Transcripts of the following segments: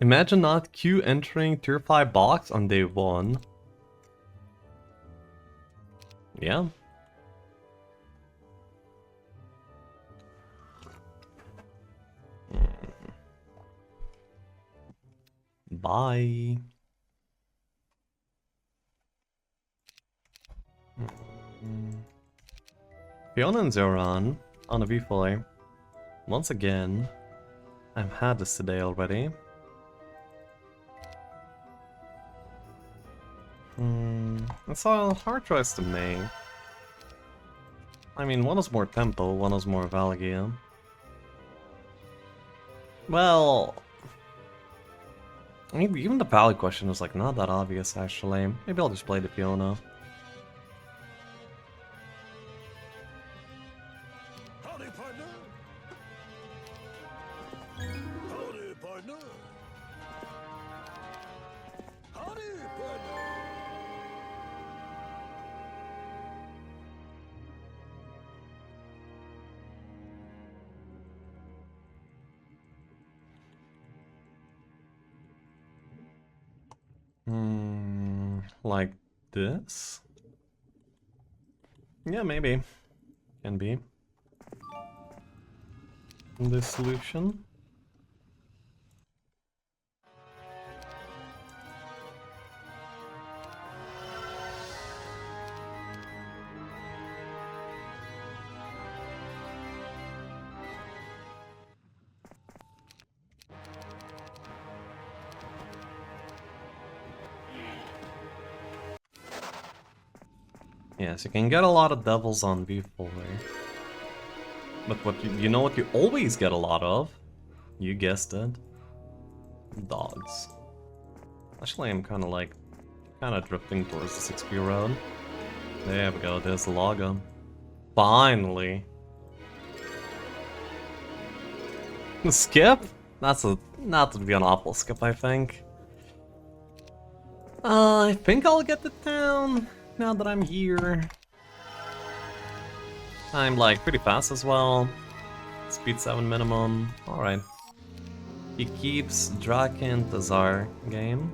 Imagine not Q entering tier 5 box on day 1. Yeah. Bye. Fiona and Zoran on a V4. Once again, I've had this today already. It's a hard choice to make. I mean, one is more Tempo, one is more Valgia. Well, I mean, even the Valley question was like not that obvious actually. Maybe I'll just play the Fiona. Howdy, partner. Howdy, partner. Howdy, partner. Like this? Yeah, maybe. Can be. This solution. Yes, you can get a lot of devils on V4. But what you know what you always get a lot of? You guessed it. Dogs. Actually, I'm kind of drifting towards the 6P road. There we go, there's the logo. Finally! Skip? That would be an awful skip, I think. I think I'll get the town now that I'm here. I'm like pretty fast as well. Speed 7 minimum. Alright. He keeps Drakent as our game.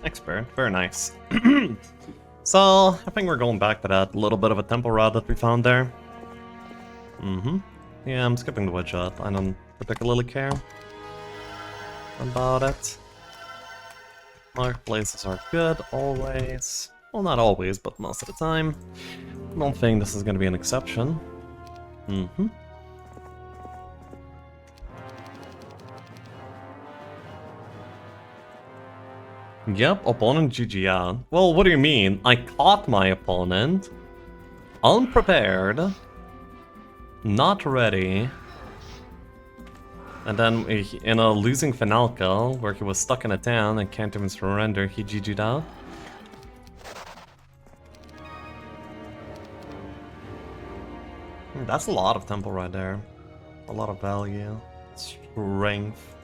Expert, very nice. So, I think we're going back to that little bit of a tempo route that we found there. Yeah, I'm skipping the wedge up. I don't particularly care about it. Marketplaces are good, always. Well, not always, but most of the time. I don't think this is gonna be an exception. Yep, opponent GG out. Well, what do you mean? I caught my opponent. Unprepared. Not ready. And then in a losing Finalca, where he was stuck in a town and can't even surrender, he GG'd out. That's a lot of tempo right there. A lot of value. Strength.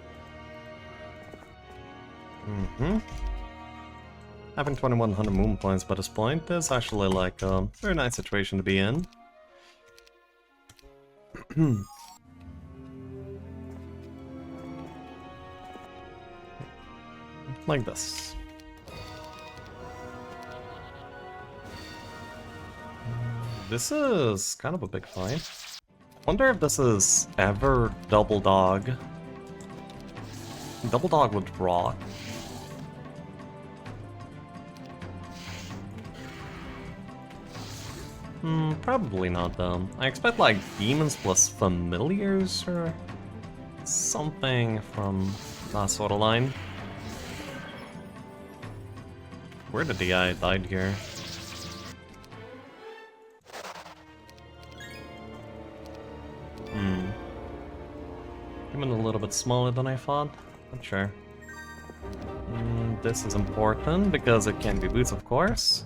Having 2100 moon points by this point is actually like a very nice situation to be in. Like this. This is kind of a big fight. Wonder if this is ever double dog. Double dog would rock. Probably not though. I expect like demons plus familiars or something from that sort of line. Where did the guy died here? Even a little bit smaller than I thought. Not sure. This is important because it can be boots, of course.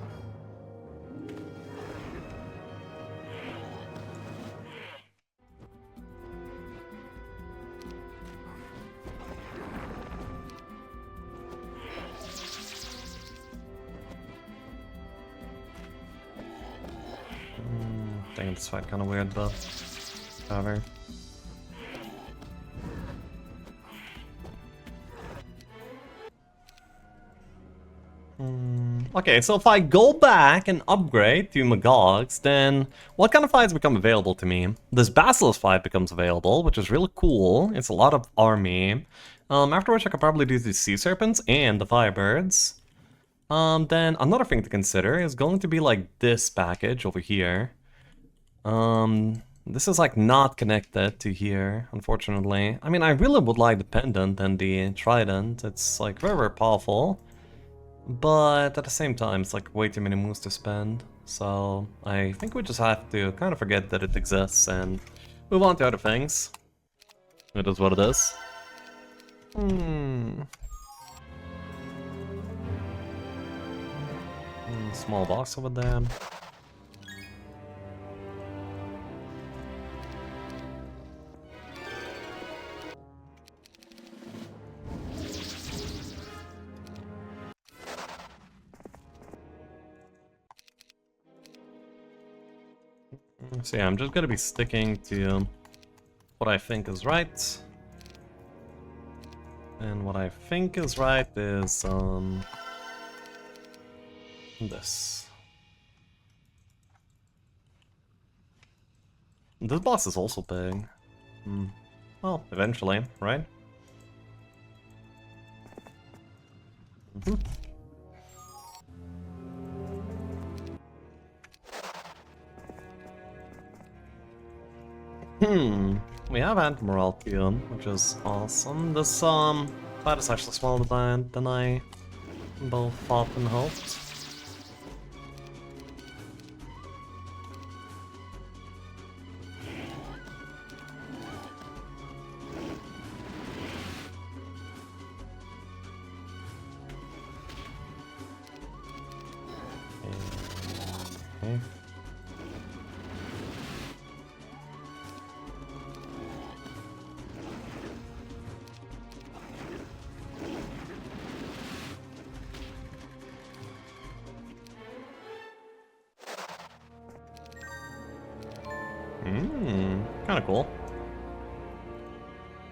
Dang, this fight kind of weird, but whatever. Okay, so if I go back and upgrade to Magogs, then what kind of fights become available to me? This Basilisk fight becomes available, which is really cool. It's a lot of army. After which I could probably do the Sea Serpents and the Firebirds. Then another thing to consider is going to be like this package over here. This is like not connected to here, unfortunately. I mean, I really would like the Pendant and the Trident. It's like very, very powerful. But at the same time, it's like way too many moves to spend. So I think we just have to kind of forget that it exists and move on to other things. It is what it is. Small box over there. So yeah, I'm just gonna be sticking to what I think is right. And what I think is right is, this. This boss is also big. Well, eventually, right? We have Anti-Morality on, which is awesome. This fight is actually smaller than I both thought and hoped. Okay. Kinda cool.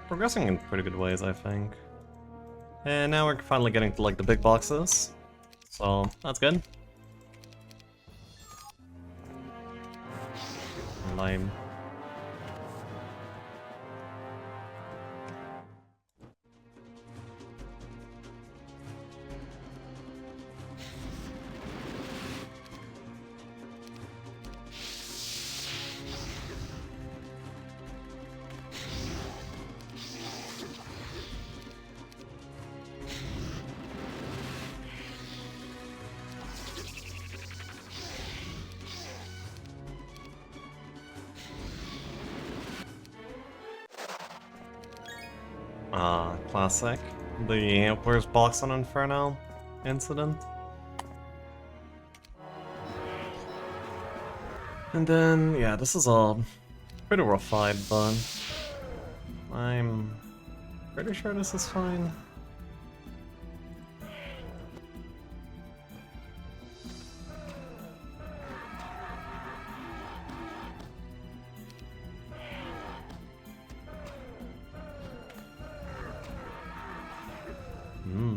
Progressing in pretty good ways, I think. And now we're finally getting to like the big boxes. So that's good. Lame. Classic. The Where's Box on Inferno incident. And then, yeah, this is a pretty rough fight, but I'm pretty sure this is fine.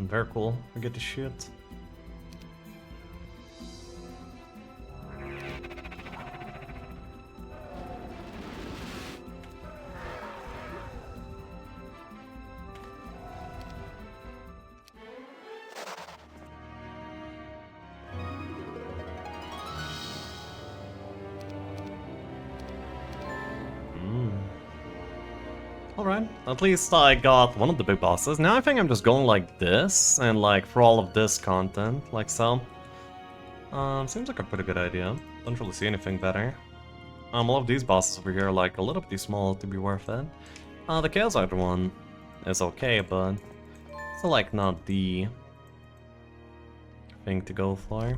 Very cool. We get to shoot. Alright, at least I got one of the big bosses. Now I think I'm just going like this, and like for all of this content, like so. Seems like a pretty good idea. Don't really see anything better. All of these bosses over here are like a little bit too small to be worth it. The Chaos Rider one is okay, but still like not the thing to go for.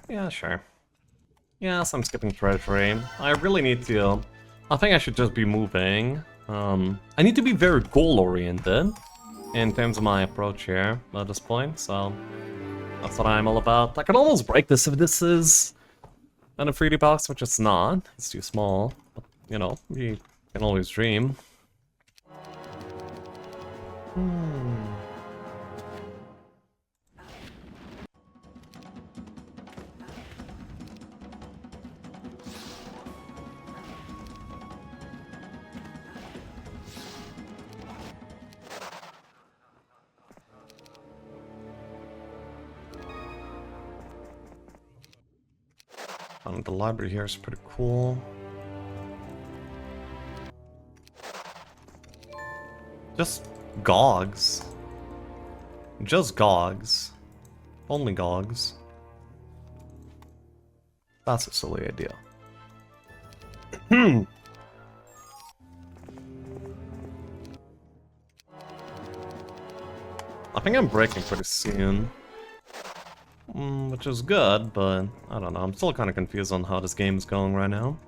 Yeah, sure. Yes, I'm skipping treasury. I really need to... I think I should just be moving. I need to be very goal-oriented in terms of my approach here at this point, so that's what I'm all about. I can almost break this if this is in a 3D box, which it's not. It's too small, but, you know, you can always dream. The library here is pretty cool. Just Gogs. Just Gogs. Only Gogs. That's a silly idea. I think I'm breaking pretty soon. Which is good, but I don't know. I'm still kind of confused on how this game is going right now.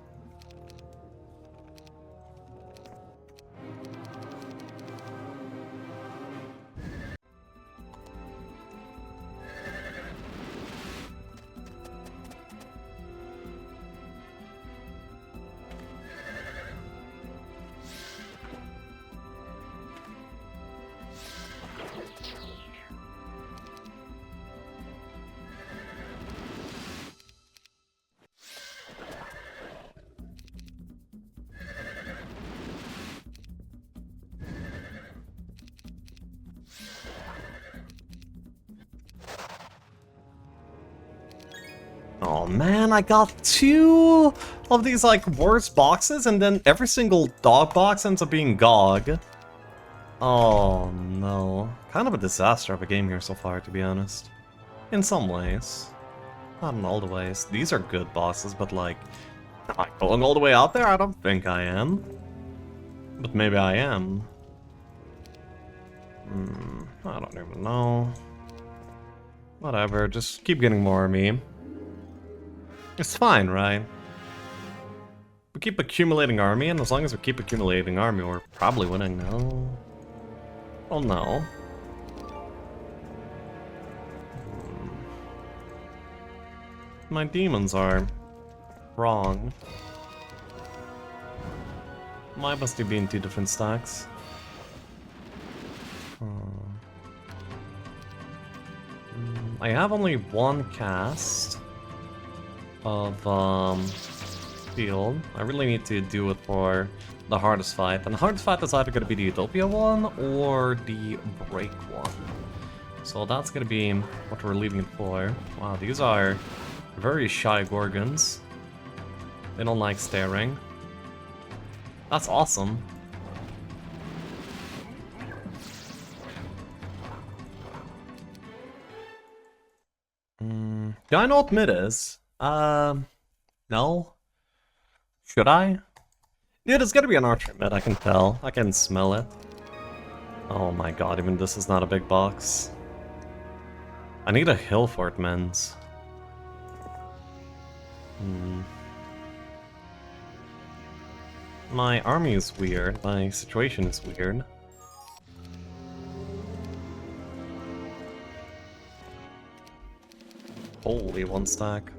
Oh man, I got 2 of these like worst boxes, and then every single dog box ends up being GOG. Oh no. Kind of a disaster of a game here so far, to be honest. In some ways. Not in all the ways. These are good bosses, but like... Am I going all the way out there? I don't think I am. But maybe I am. I don't even know. Whatever, just keep getting more of me. It's fine, right? We keep accumulating army, and as long as we keep accumulating army, we're probably winning. No. Oh no. My demons are wrong. Why must they be in 2 different stacks? I have only 1 cast of field. I really need to do it for the hardest fight. And the hardest fight is either going to be the Utopia one or the Break one. So that's going to be what we're leaving it for. Wow, these are very shy Gorgons. They don't like staring. That's awesome. Do I know what mid is? No? Should I? Dude, it's gotta be an archer mid, I can tell. I can smell it. Oh my god, even this is not a big box. I need a hill for it, mens. My army is weird. My situation is weird. Holy 1 stack.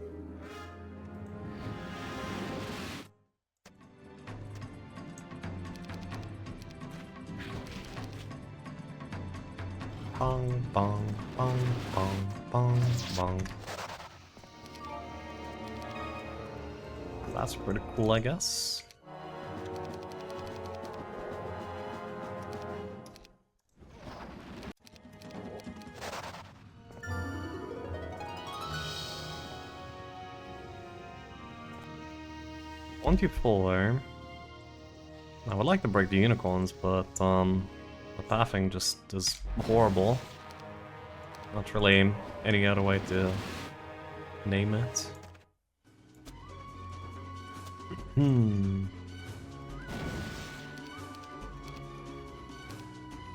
Bong, bong, bong, bong, bong, bong. That's pretty cool, I guess. 24. I would like to break the unicorns, but the pathing just is horrible. Not really any other way to name it.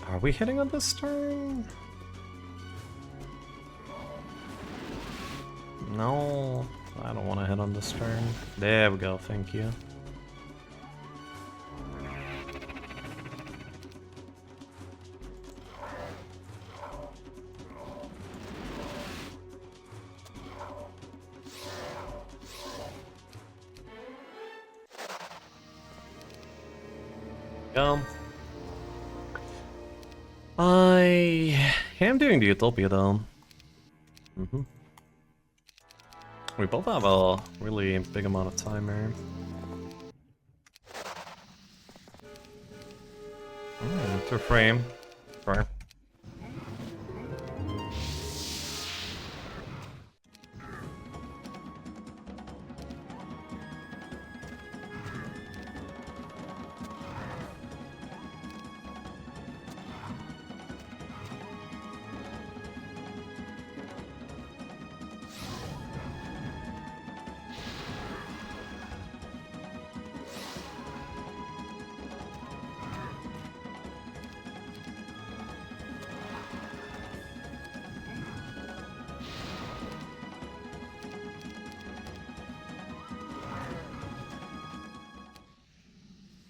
Are we hitting on this turn? No, I don't want to hit on this turn. There we go, thank you. I am doing the Utopia though. We both have a really big amount of time here. To frame. Sure.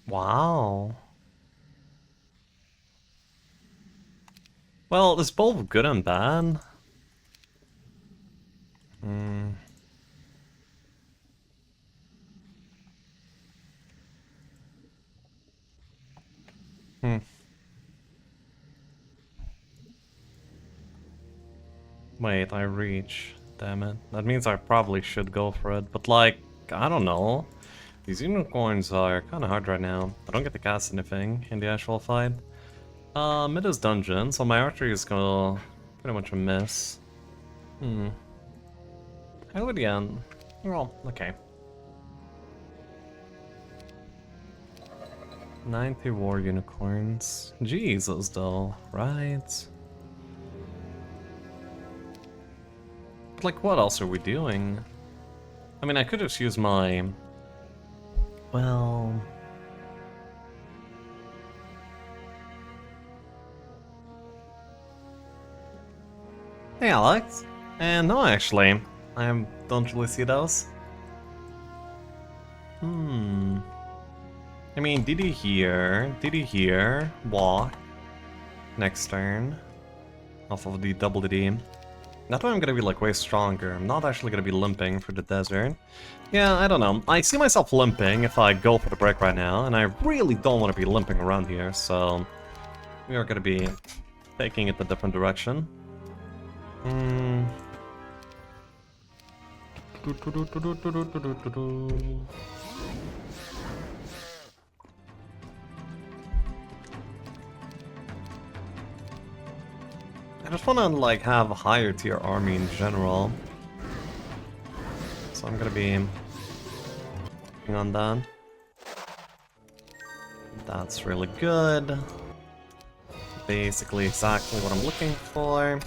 Wow. Well, it's both good and bad. Wait, I reach. Damn it. That means I probably should go for it, but like, I don't know. These unicorns are kind of hard right now. I don't get to cast anything in the actual fight. It is dungeon, so my archery is gonna pretty much a miss. How would the end? Well, okay. 90 war unicorns. Jesus, though, right? But like, what else are we doing? I mean, I could just use my... Well... Hey, Alex. And no, actually, I don't really see those. I mean, did he here, walk, next turn, off of the double DD. That way I'm gonna be like way stronger. I'm not actually gonna be limping for the desert. Yeah, I don't know. I see myself limping if I go for the break right now, and I really don't want to be limping around here, so we are gonna be taking it a different direction. I just wanna like have a higher tier army in general. So I'm gonna be working on that. That's really good. Basically exactly what I'm looking for.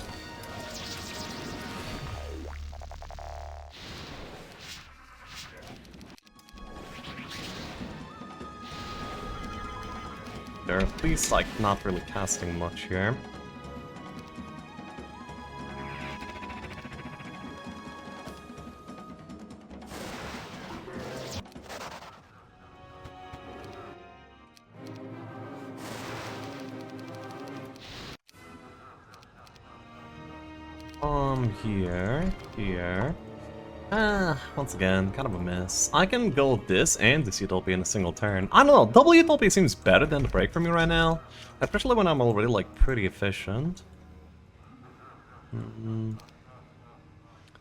They're at least like not really casting much here. Here. Once again, kind of a miss. I can go this and this Utopia in a single turn. I don't know, double Utopia seems better than the break for me right now. Especially when I'm already, like, pretty efficient.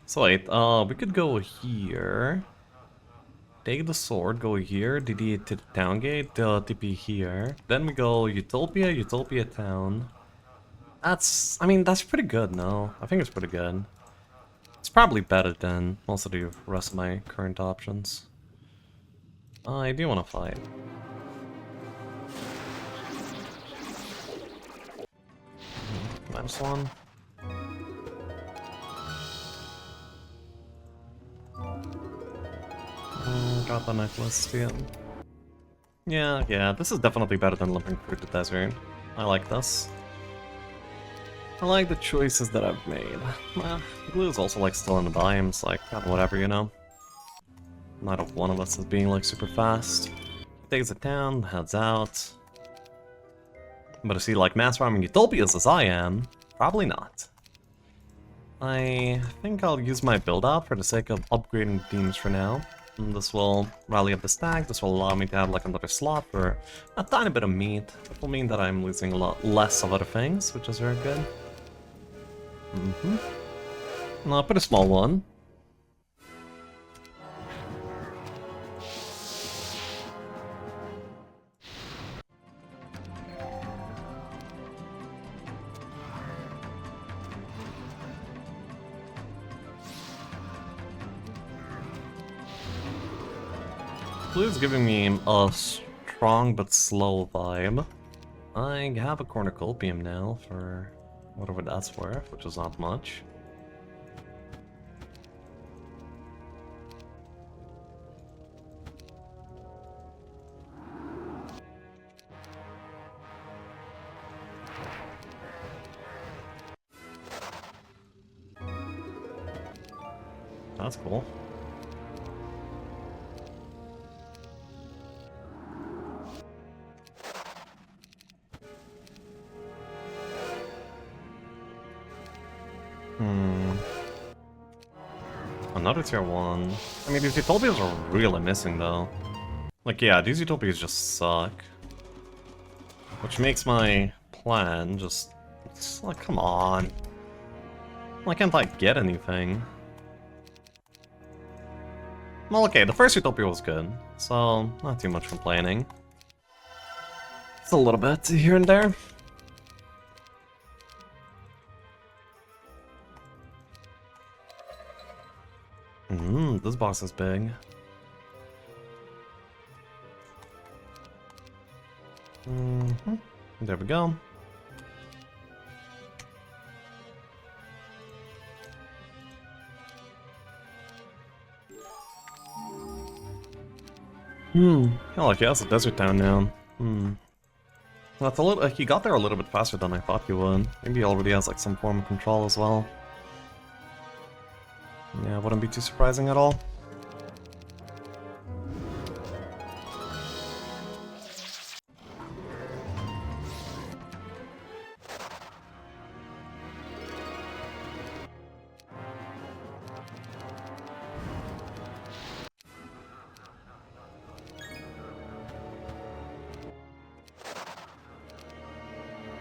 So wait, we could go here. Take the sword, go here, DD to the town gate, TP here. Then we go Utopia, Utopia town. That's, I mean, that's pretty good, no? I think it's pretty good. It's probably better than most of the rest of my current options. I do want to fight. Nice one. Got the necklace too. Yeah, this is definitely better than limping through the desert. I like this. I like the choices that I've made. Glue is also like still in the biomes, like, whatever, you know? Neither one of us is being like super fast. Takes it down, heads out. But if you like mass farming utopias as I am, probably not. I think I'll use my build out for the sake of upgrading teams for now. And this will rally up the stack, this will allow me to have like another slot for a tiny bit of meat. It will mean that I'm losing a lot less of other things, which is very good. And I'll put a small one. Blue is giving me a strong but slow vibe. I have a cornucopium now for whatever that's worth, which is not much. That's cool. Another tier 1. I mean, these utopias are really missing, though. Like, yeah, these utopias just suck. Which makes my plan just... It's like, come on. Why can't I get anything? Well, okay, the first utopia was good, so not too much complaining. It's a little bit here and there. This box is big. There we go. Oh, like, yeah, it's a desert town now. That's a little. He got there a little bit faster than I thought he would. Maybe he already has like some form of control as well. Yeah, wouldn't be too surprising at all.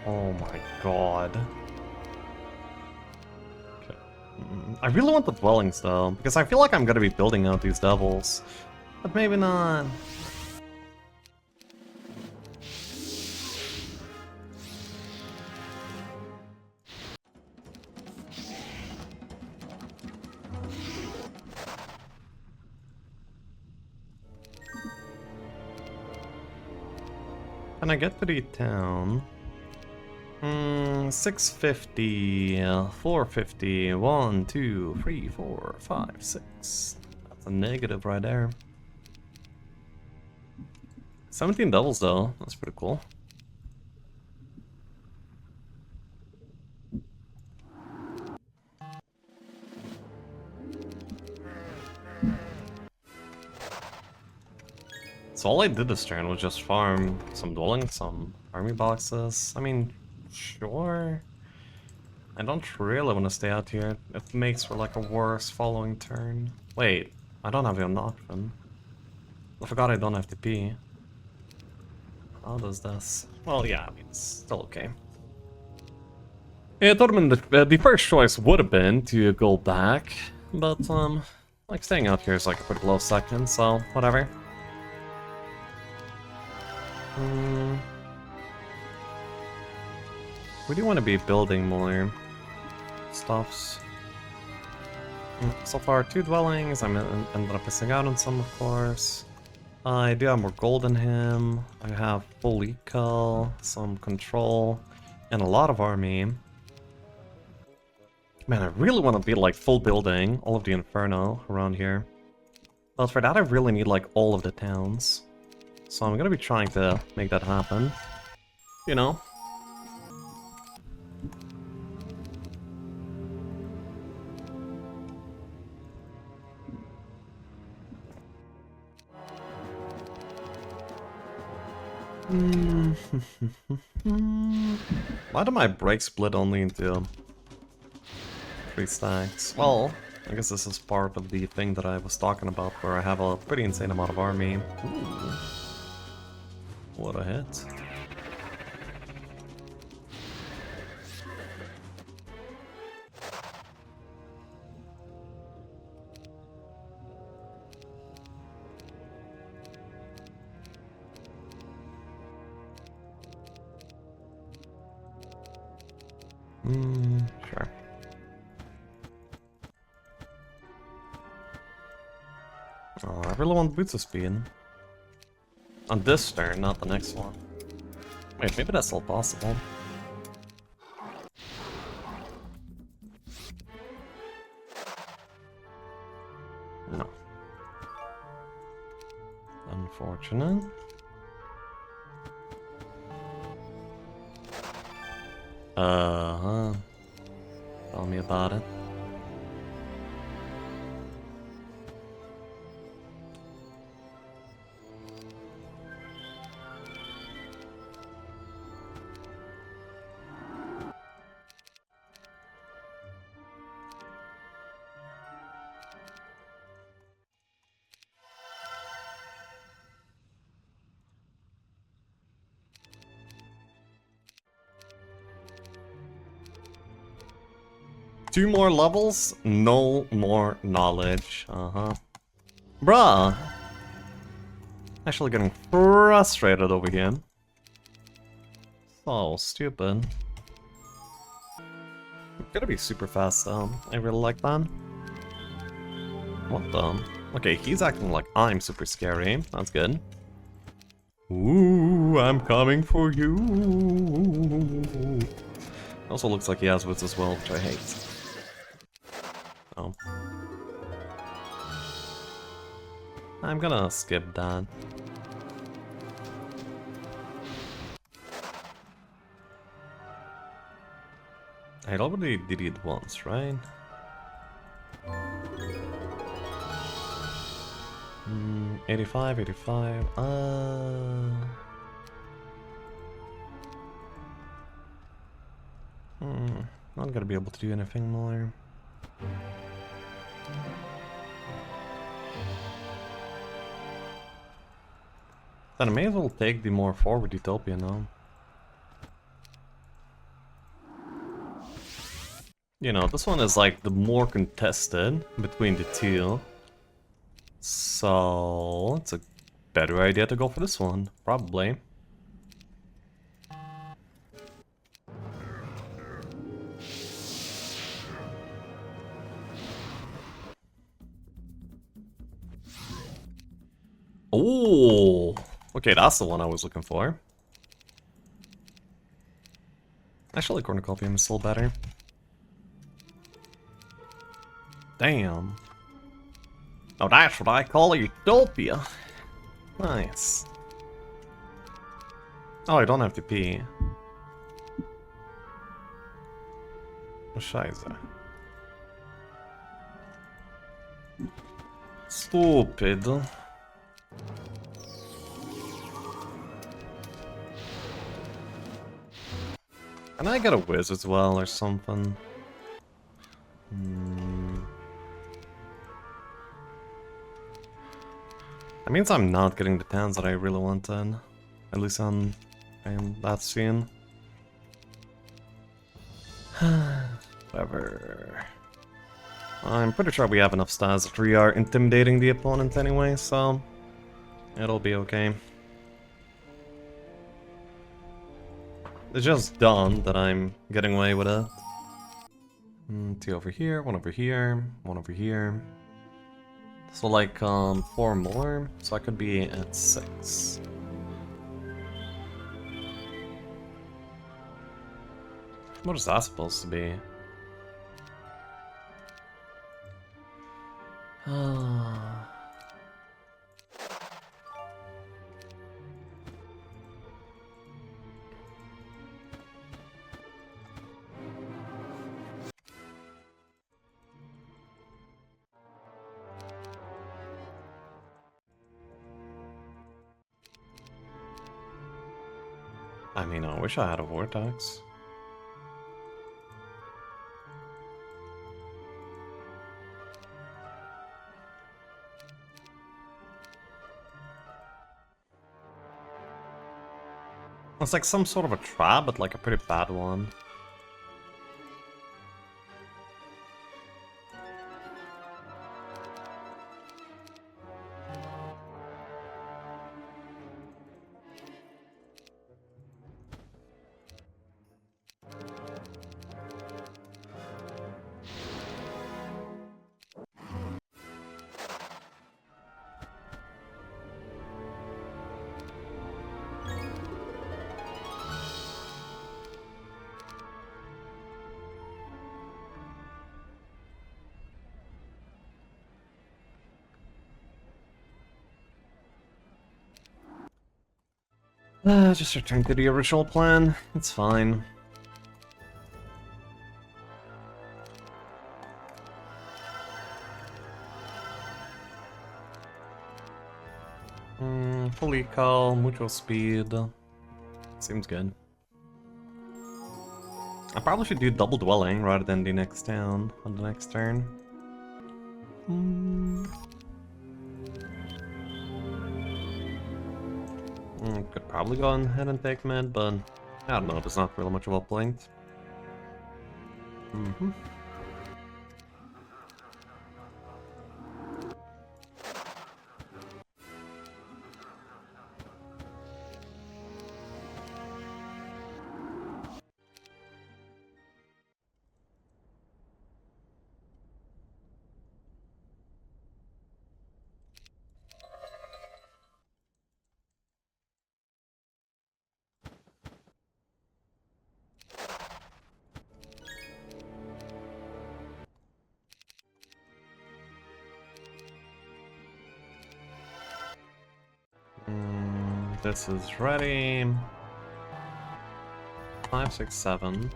Oh my god. Okay. I really want the dwellings though, because I feel like I'm gonna be building out these devils. But maybe not. Can I get to the town? 650, 450, 1, 2, 3, 4, 5, 6. That's a negative right there. 17 doubles though, that's pretty cool. So all I did this turn was just farm some dwellings, some army boxes. I mean, sure. I don't really want to stay out here. It makes for like a worse following turn. Wait, I don't have an option. I forgot I don't have to pee. How does this? Well, yeah, I mean, it's still okay. Yeah, it would have been the first choice would have been to go back, but like staying out here is like a pretty low second, so whatever. We do want to be building more stuffs. So far, 2 dwellings. I'm ended up missing out on some, of course. I do have more gold than him. I have full eco, some control, and a lot of army. Man, I really want to be like full building all of the Inferno around here. But for that I really need like all of the towns. So I'm gonna be trying to make that happen. You know? Why do my breaks split only into 3 stacks? Well, I guess this is part of the thing that I was talking about where I have a pretty insane amount of army. Ooh. What a hit. Sure. Oh, I really want Boots of Speed. On this turn, not the next one. Wait, maybe that's all possible. No. Unfortunate. Uh-huh. Tell me about it. Two more levels, no more knowledge. Uh-huh. Bruh! Actually getting frustrated over here. So stupid. Gotta be super fast though. I really like that. What the? Okay, he's acting like I'm super scary. That's good. Ooh, I'm coming for you. Also looks like he has wits as well, which I hate. Oh. I'm gonna skip that. I already did it once, right? 85, 85, not gonna be able to do anything more. Then I may as well take the more forward Utopia now. You know, this one is like the more contested between the two. So it's a better idea to go for this one, probably. Oh, okay, that's the one I was looking for. Actually, Cornucopium is still better. Damn. Oh, that's what I call a utopia. Nice. Oh, I don't have to pee. Oh, Scheiße. Stupid. Can I get a whiz as well or something? That means I'm not getting the towns that I really wanted. At least on that scene. Whatever. I'm pretty sure we have enough stats that we are intimidating the opponent anyway, so it'll be okay. It's just dumb that I'm getting away with it. Two over here, one over here, one over here. So like 4 more, so I could be at 6. What is that supposed to be? I mean, I wish I had a vortex. It's like some sort of a trap, but like a pretty bad one. Just return to the original plan. It's fine. Full eco, mutual speed. Seems good. I probably should do double dwelling rather than the next town on the next turn. Could probably go ahead and take mid, but I don't know, there's not really much of a point. This is ready. 5, 6, 7.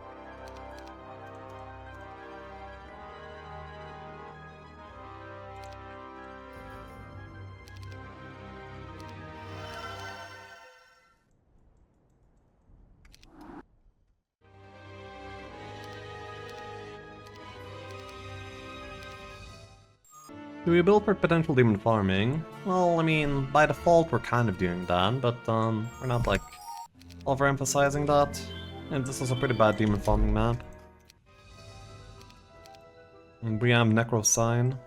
Do we build for potential demon farming? Well, I mean, by default we're kind of doing that, but we're not like overemphasizing that. And this is a pretty bad demon farming map. And we have Necro Sign.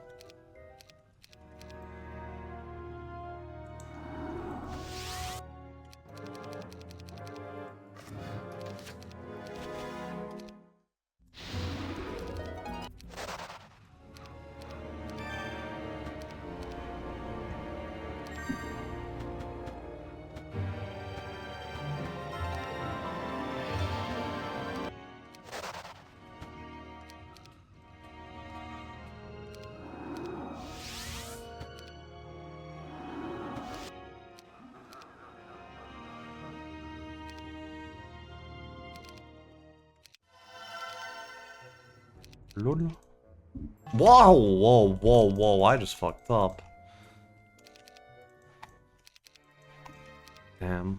Lol. Whoa, whoa, whoa, whoa, I just fucked up. Damn.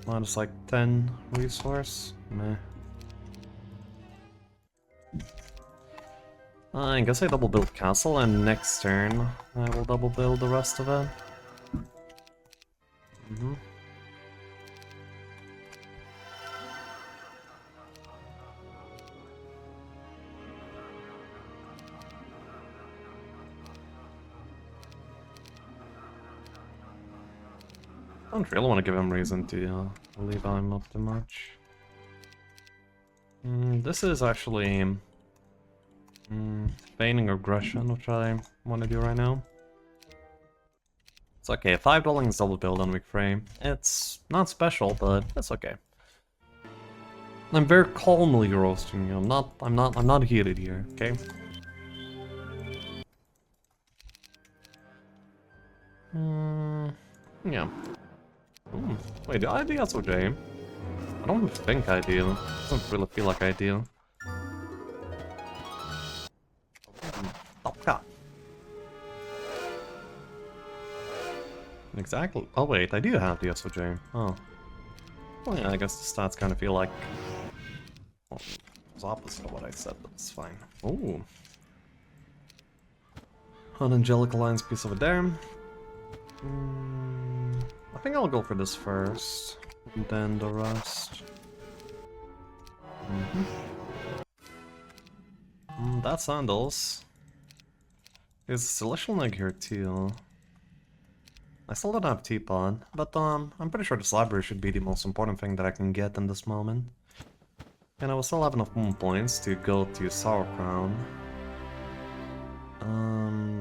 Minus like 10 resource? Meh. I guess I double build castle, and next turn I will double build the rest of it. I don't really want to give him reason to leave him up too much. This is actually Feigning aggression, which I want to do right now. It's okay, 5 duelings double build on weak frame. It's not special, but it's okay. I'm very calmly roasting you. I'm not heated here, okay? Yeah. Wait, do I do SOJ? I don't think I do. Doesn't really feel like I do. Okay. Exactly. Oh wait, I do have the SOJ. Oh. Well, yeah, I guess the stats kind of feel like... Well, it's opposite of what I said, but it's fine. Ooh. An Angelic Alliance piece over there. I think I'll go for this first, and then the rest. That's Sandals. There's a Celestial Egg here too. I still don't have Teapot, but I'm pretty sure this library should be the most important thing that I can get in this moment. And I will still have enough moon points to go to Sour Crown.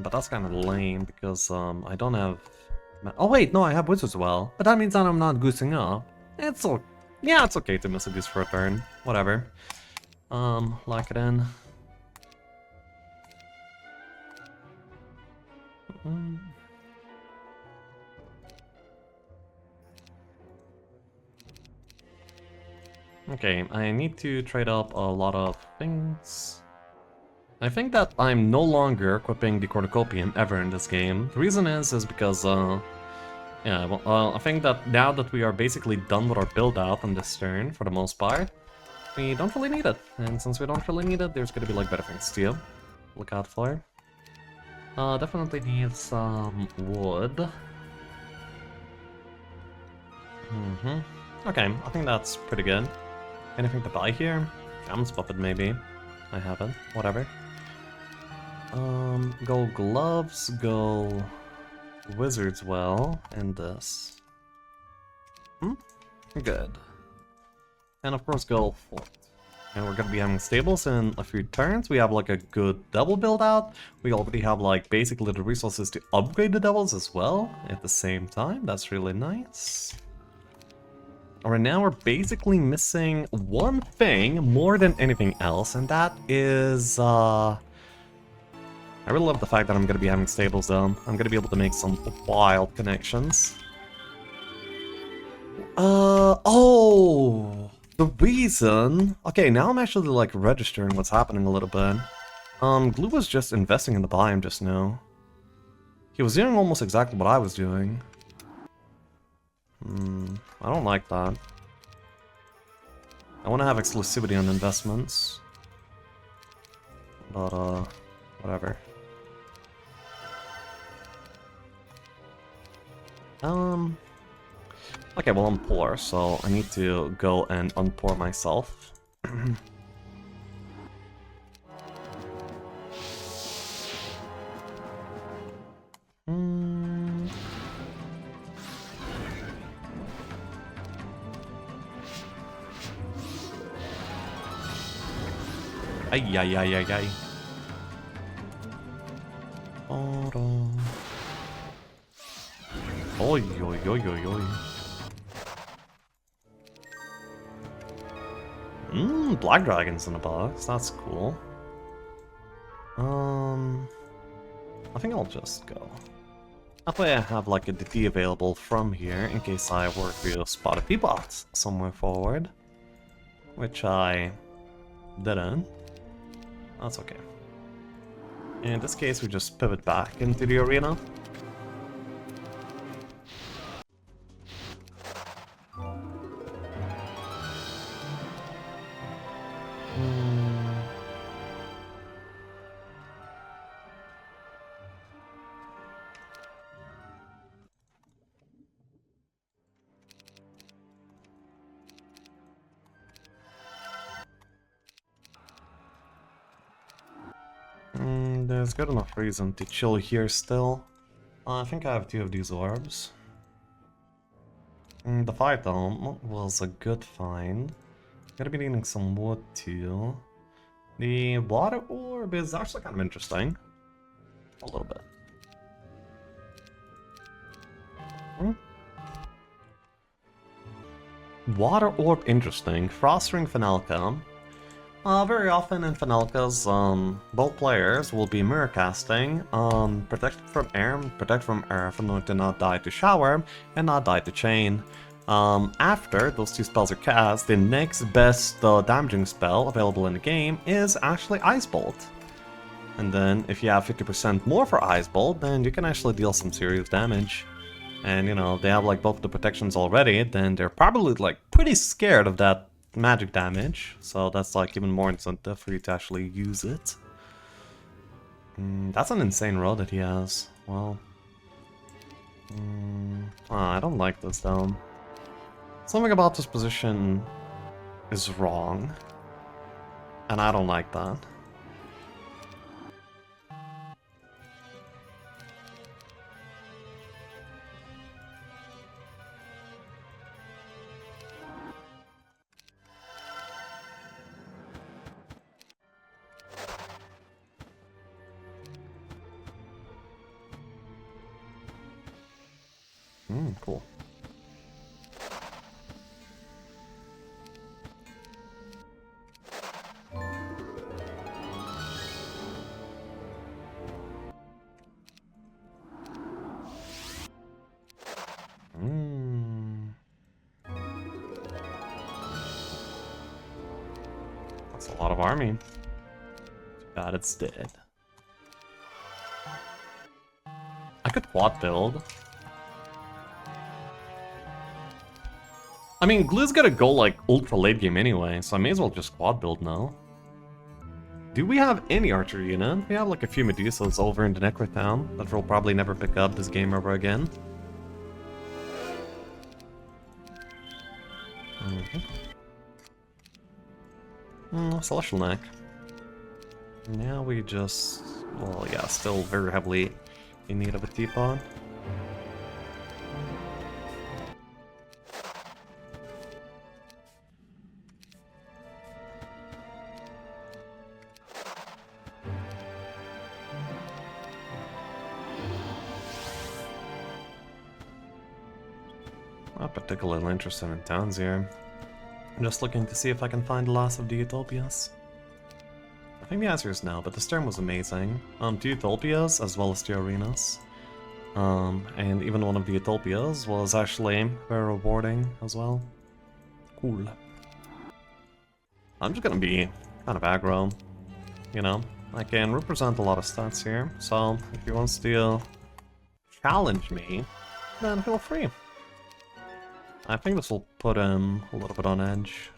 But that's kind of lame because I don't have... Oh wait, no, I have Wizards Well, but that means that I'm not goosing up. It's okay. Yeah, it's okay to miss a goose for a turn. Whatever. Lock it in. Okay, I need to trade up a lot of things. I think that I'm no longer equipping the Cornucopian ever in this game. The reason is because, yeah, well, I think that now that we are basically done with our build-out on this turn, for the most part, we don't really need it. And since we don't really need it, there's gonna be, like, better things to look out for. Definitely need some wood. Okay, I think that's pretty good. Anything to buy here? Gam's Puppet, maybe. I haven't. Whatever. Go gloves, go Wizards Well, and this. Good. And of course go Fort. And we're gonna be having stables in a few turns. We have like a good double build out. We already have like basically the resources to upgrade the devils as well at the same time. That's really nice. Alright, now we're basically missing one thing more than anything else, and that is, I really love the fact that I'm gonna be having stables though. I'm gonna be able to make some wild connections. Oh! The reason... Okay, now I'm actually, like, registering what's happening a little bit. Glue was just investing in the biome just now. He was doing almost exactly what I was doing. I don't like that. I want to have exclusivity on investments. But, whatever. Okay, well I'm poor, so I need to go and unpoor myself. Ay, ay, ay, ay, ay. Oi, oi, oi, oi, oi. Black dragons in a box. That's cool. I think I'll just go. That way I have like a DT available from here in case I were to spot a P-bot somewhere forward. Which I didn't. That's okay. In this case, we just pivot back into the arena. There's good enough reason to chill here still. I think I have 2 of these orbs. The Fire Dome was a good find. Gonna be needing some wood too. The water orb is actually kind of interesting. A little bit. Hmm? Water orb interesting. Frost ring Finalka. Very often in Finalkas, both players will be mirror casting, protect from air, from knowing to not die to shower, and not die to chain. After those two spells are cast, the next best damaging spell available in the game is actually Ice Bolt. And then if you have 50% more for Ice Bolt, then you can actually deal some serious damage. And you know, they have like both the protections already, then they're probably like pretty scared of that magic damage. So that's like even more incentive for you to actually use it. That's an insane roll that he has. Well, I don't like this though. Something about this position is wrong. And I don't like that. Cool. That's a lot of army. God, it's dead. I could quad build. I mean, Glue's gotta go like ultra late game anyway, so I may as well just quad build now. Do we have any archery unit? We have like a few Medusas over in the Necro Town that we'll probably never pick up this game ever again. Celestial Neck. Now we just... well, yeah, still very heavily in need of a teapot. Not particularly interested in towns here. I'm just looking to see if I can find the last of the Utopias. I think the answer is no, but the Stern was amazing. Two Utopias as well as two Arenas. And even one of the Utopias was actually very rewarding as well. Cool. I'm just gonna be kind of aggro, you know? I can represent a lot of stats here, so if he wants to challenge me, then feel free. I think this will put him a little bit on edge.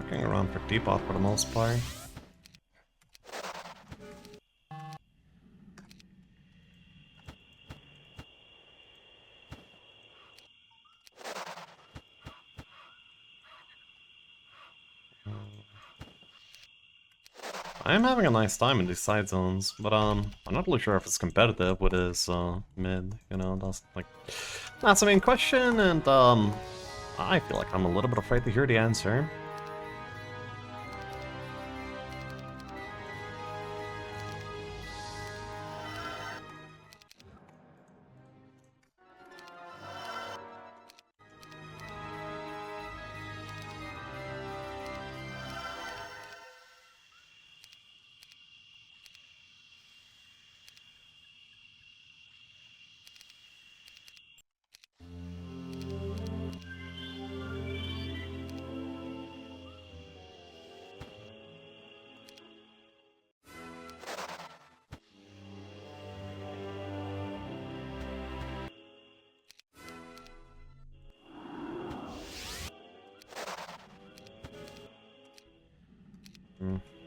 Looking around for Depot for the most part. I am having a nice time in these side zones, but I'm not really sure if it's competitive with his mid, you know, that's the main question, and I feel like I'm a little bit afraid to hear the answer.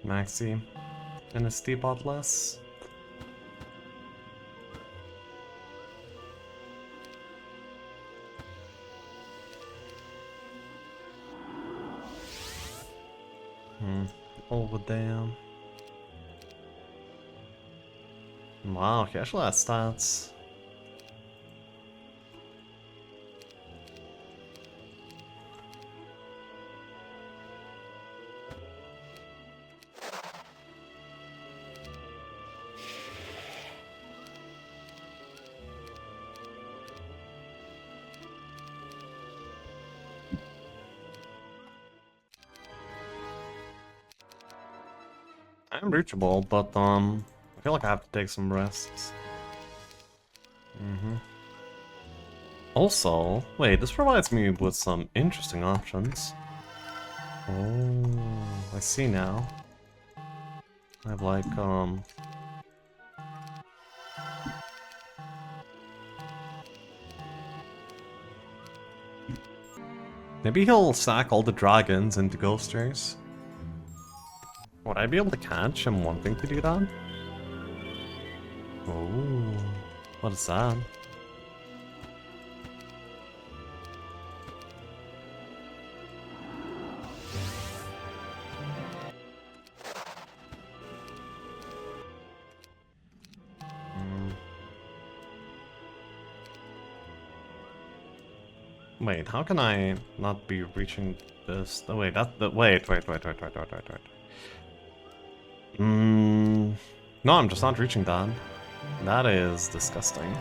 Maxi and a Steepot less. Over there. Wow, he actually has stats. I'm reachable, but I feel like I have to take some rests. Also, wait, this provides me with some interesting options. Oh, I see now. I have like maybe he'll sack all the dragons into ghosters. Would I be able to catch him wanting to do that? Oh, what is that? Wait, how can I not be reaching this? Oh, wait, wait. No, I'm just not reaching that. That is disgusting.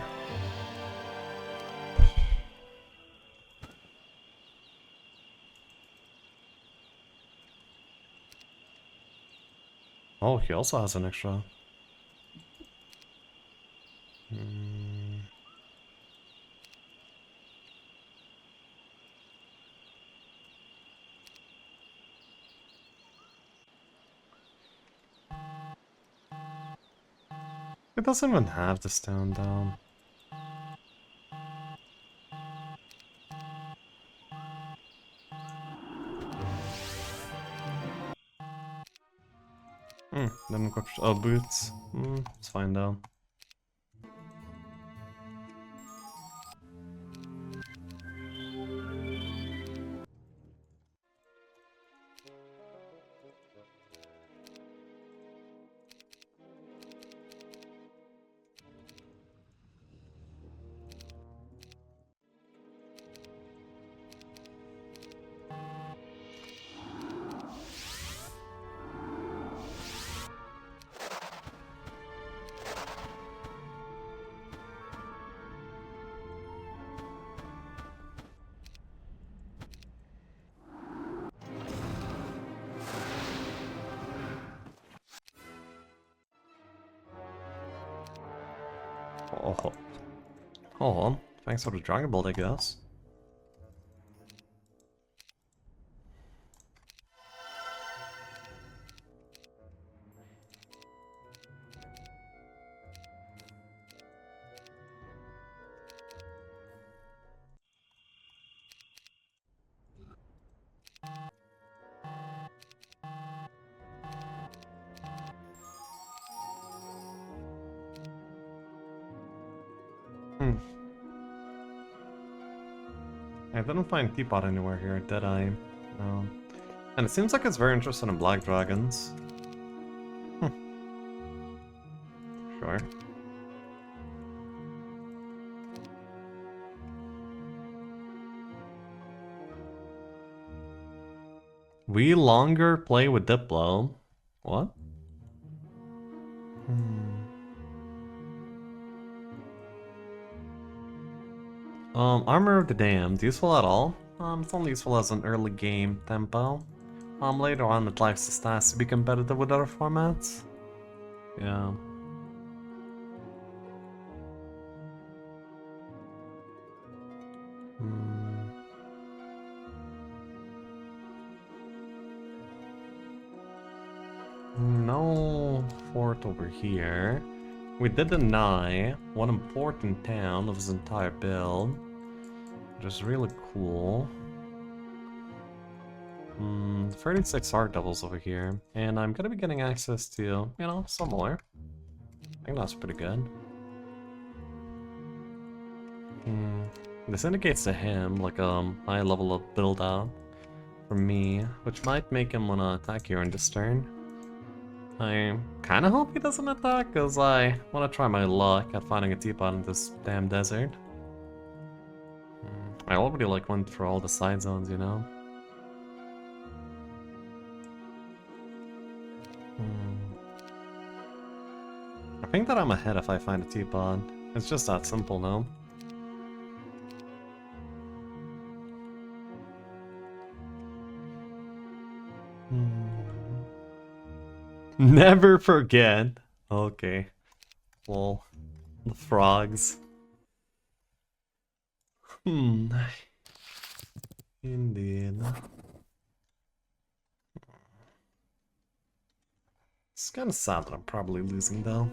Oh, he also has an extra. It doesn't even have the stand down. Then equip boots. It's fine though. Oh, oh, thanks for the Dragon Bolt, I guess. I didn't find Teapot anywhere here, did I? No. And it seems like it's very interested in black dragons. Sure. We longer play with Diplo. What? Armor of the Damned, useful at all? It's only useful as an early game tempo. Later on it lacks the stats to be competitive with other formats. Yeah. No fort over here. We did deny one important town of his entire build, which is really cool. 36 art doubles over here, and I'm gonna be getting access to, you know, some more. I think that's pretty good. This indicates to him like a high level of build out for me, which might make him wanna attack here in this turn. I kinda hope he doesn't attack, cause I wanna try my luck at finding a teapot in this damn desert. I already like went through all the side zones, you know? I think that I'm ahead if I find a teapot. It's just that simple, no? Never forget. Okay. Well, the frogs. Indeed. It's kind of sad that I'm probably losing, though.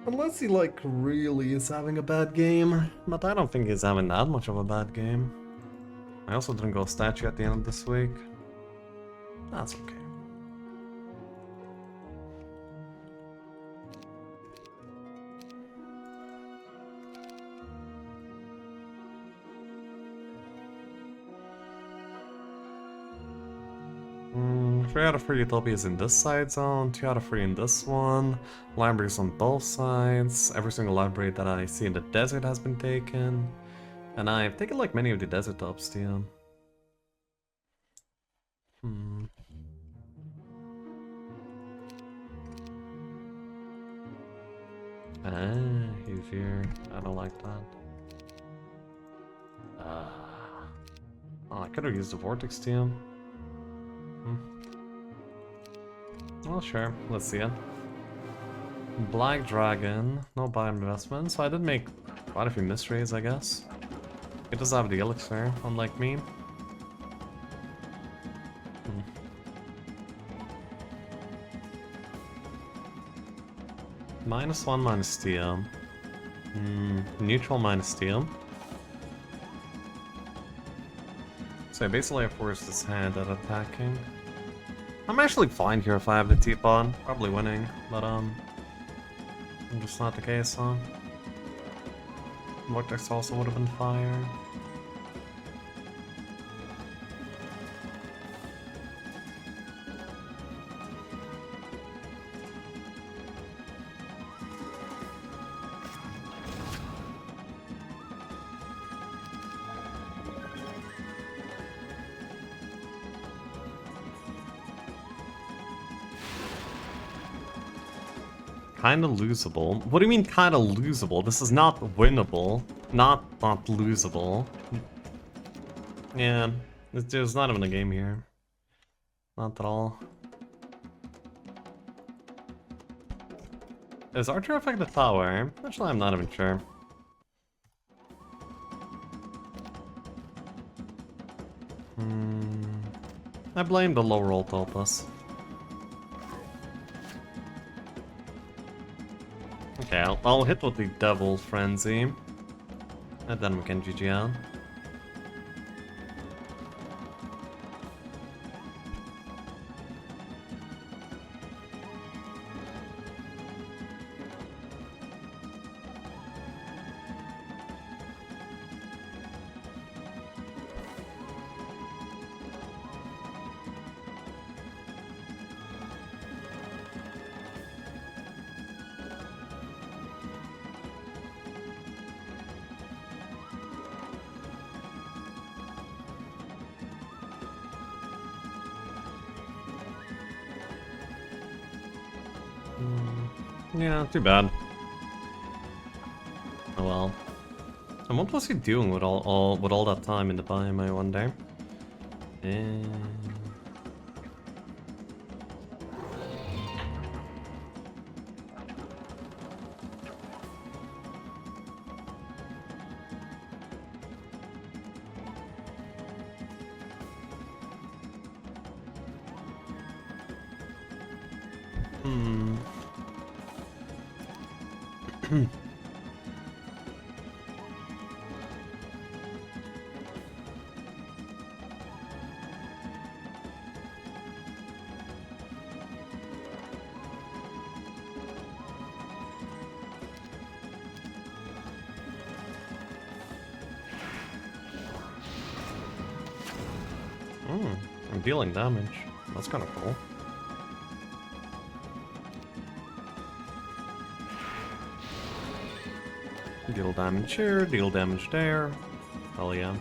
Unless he, like, really is having a bad game. But I don't think he's having that much of a bad game. I also didn't go statue at the end of this week. That's okay. Three out of 3 utopias in this side zone, 2 out of 3 in this one. Libraries on both sides. Every single library that I see in the desert has been taken. And I've taken like many of the desert tops too. Ah, he's here. I don't like that. Oh, I could have used the vortex too. Well, sure. Let's see it. Black Dragon. No buy investment. So I did make quite a few mysteries, I guess. It does have the elixir, unlike me. -1 minus steel. Neutral minus steel. So basically I forced his hand at attacking. I'm actually fine here if I have the teapot. Probably winning, but just not the case, huh? Vortex also would have been fire. Kinda losable. What do you mean kinda losable? This is not winnable. Not losable. Yeah, there's not even a game here. Not at all. Is Archer affect the tower? Actually, I'm not even sure. I blame the low roll Topaz. Okay, I'll hit with the Devil Frenzy. And then we can GG out. Yeah, too bad. Oh well. And what was he doing with all that time in the biome, I wonder? I'm dealing damage. That's kind of cool. Deal damage here, deal damage there. Hell yeah.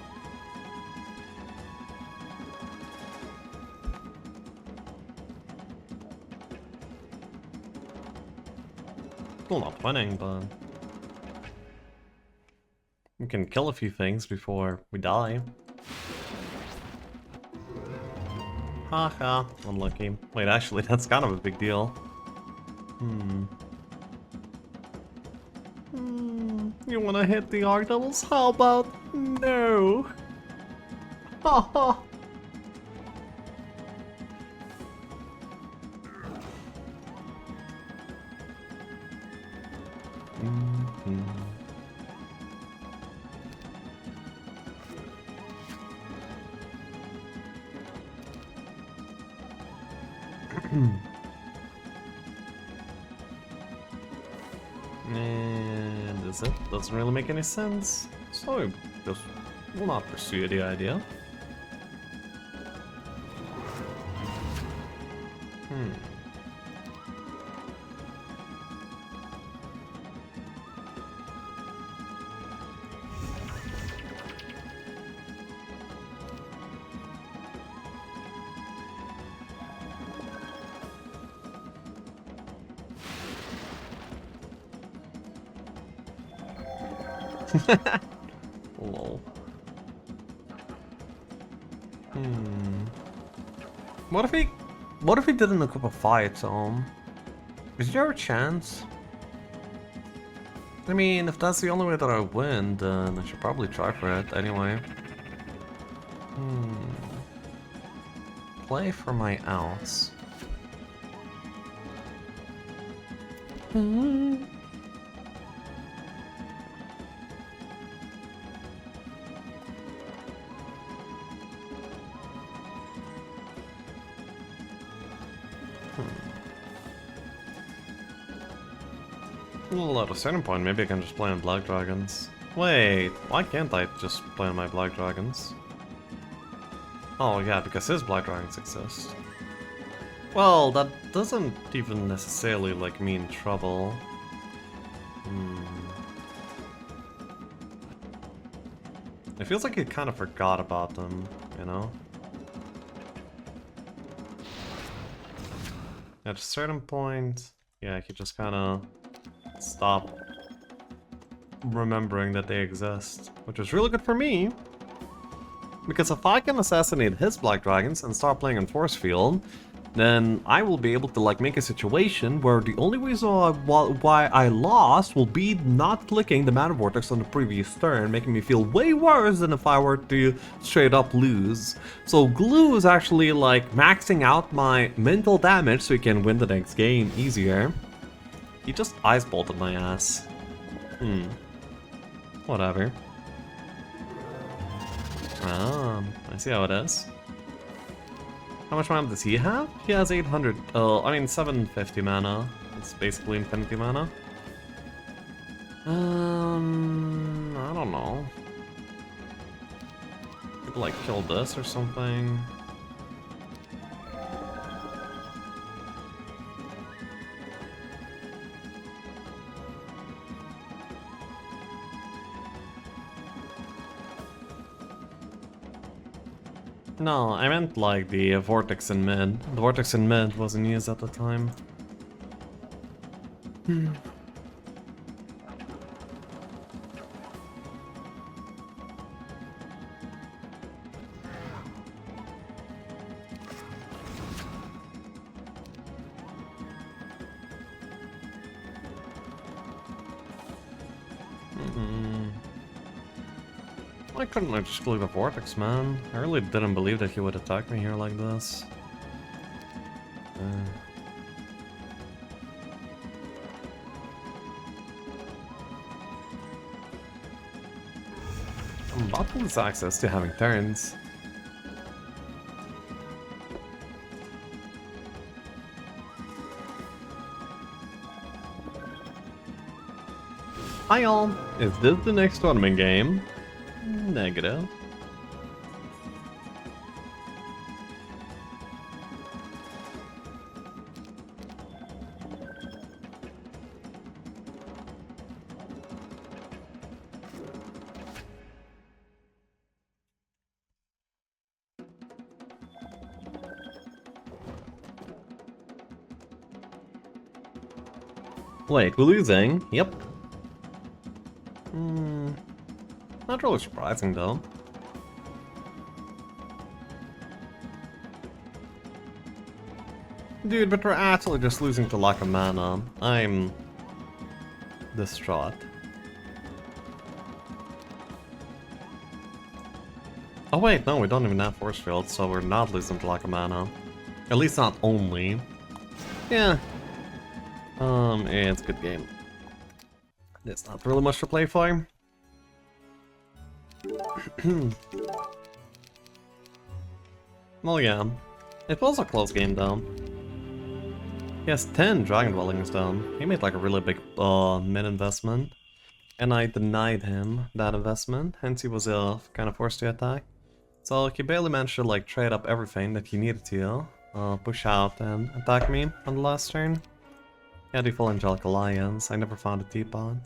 Still not winning, but we can kill a few things before we die. Haha, unlucky. Wait, actually, that's kind of a big deal. You wanna hit the arc doubles? How about no? Haha. And is it? Doesn't really make any sense. So I just will not pursue the idea. Lol. What if he didn't equip a fight, is there a chance? I mean, if that's the only way that I win, then I should probably try for it anyway. Play for my outs. Well, at a certain point, maybe I can just play on Black Dragons. Wait, why can't I just play on my Black Dragons? Oh yeah, because his Black Dragons exist. Well, that doesn't even necessarily, like, mean trouble. It feels like he kind of forgot about them, you know? At a certain point, yeah, he just kind of stop remembering that they exist, which is really good for me, because if I can assassinate his Black Dragons and start playing on Force Field, then I will be able to, like, make a situation where the only reason why I lost will be not clicking the Mana Vortex on the previous turn, making me feel way worse than if I were to straight up lose. So glue is actually, like, maxing out my mental damage so he can win the next game easier. He just ice bolted my ass. Whatever. I see how it is. How much mana does he have? He has 800. I mean 750 mana. It's basically infinity mana. I don't know. Could like kill this or something. No, I meant like the Vortex in mid. The Vortex in mid wasn't used at the time. Why couldn't I just glue the Vortex, man? I really didn't believe that he would attack me here like this. I'm about to lose access to having turns. Hi all, is this the next tournament game? Negative. Wait, we're losing? Yep. Not really surprising though. Dude, but we're actually just losing to lack of mana. I'm distraught. Oh wait, no, we don't even have force field, so we're not losing to lack of mana. At least not only. Yeah. It's a good game. There's not really much to play for. Well, yeah. It was a close game, though. He has 10 Dragon Dwellings, though. He made like a really big mid-investment. And I denied him that investment, hence he was kind of forced to attack. So he barely managed to like trade up everything that he needed to push out and attack me on the last turn. He had the full Angelic Alliance, I never found a teapot.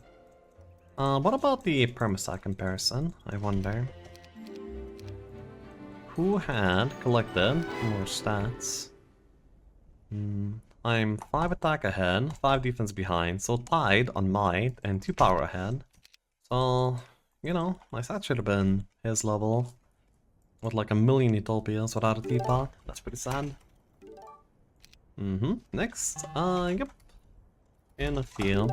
What about the permastack comparison, I wonder? Who had collected more stats? I'm 5 attack ahead, 5 defense behind, so tied on might and 2 power ahead. So, you know, my stat should have been his level. With like a million utopias without a teapot. That's pretty sad. Next, yep. In a field.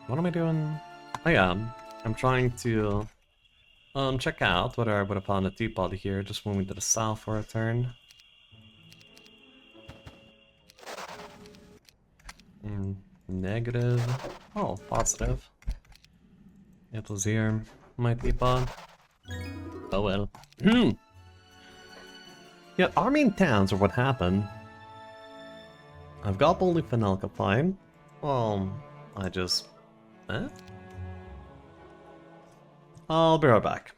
What am I doing? Oh yeah, I'm trying to check out whether I would have found a teapot here, just moving to the south for a turn. Negative. Oh, positive. It was here. My teapot. Oh well. Yeah, army and towns are what happened. I've got only Fanelka fine. Well, I just... Eh? I'll be right back.